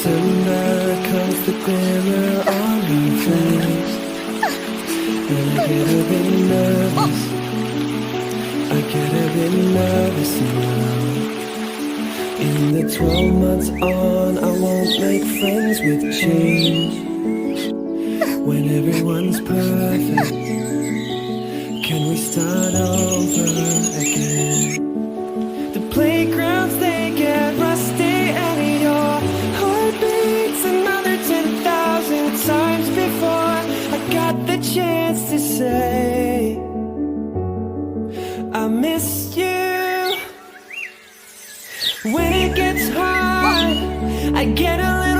December comes the glimmer on my face, and I get a bit nervous. I get a bit nervous now. In the 12 months on, I won't make friends with change. When everyone's perfect, can we start over again? The playgrounds, they get rusty, and your heart beats another 10,000 times before I got the chance to say I miss you. When it gets hard, I get a little